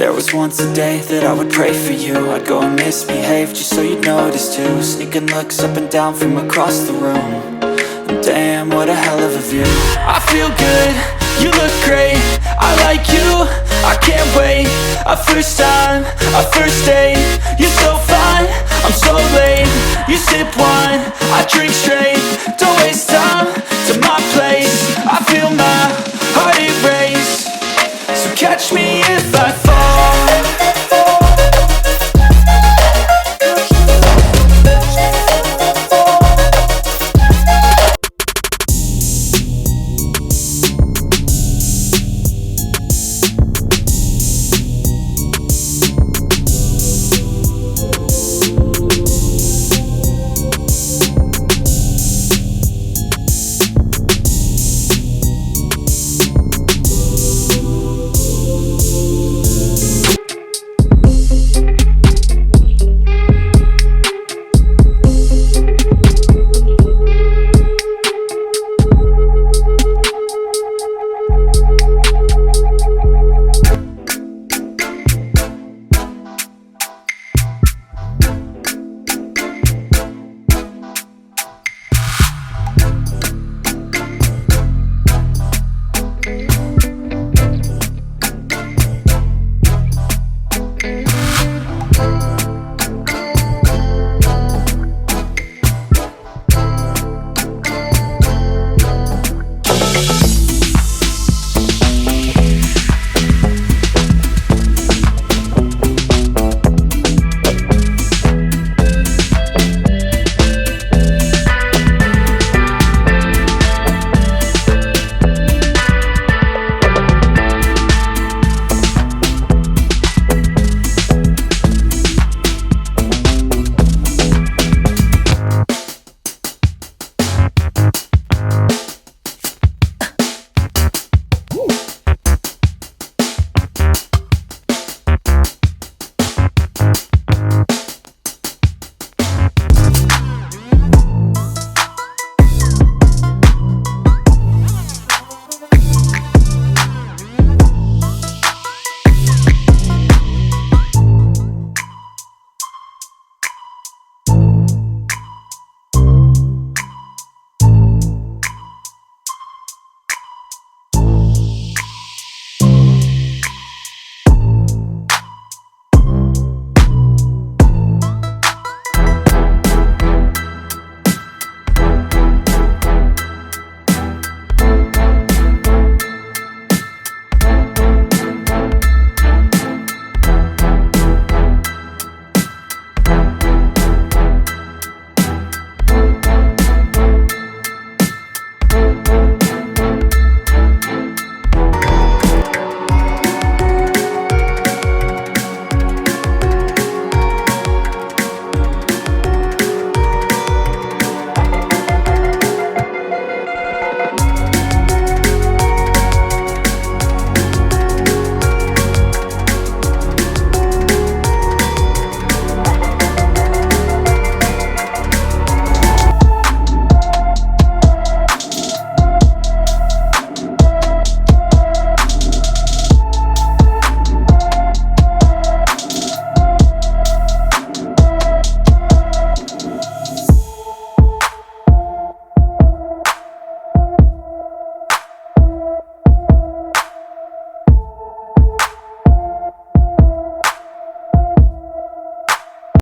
There was once a day that I would pray for you. I'd go and misbehave just so you'd notice too. Sneaking looks up and down from across the room. And damn, what a hell of a view. I feel good, you look great, I like you, I can't wait. A first time, a first date. You're so fine, I'm so late. You sip wine, I drink straight. Don't waste time to my place. I feel my heart erase. So catch me if I fall.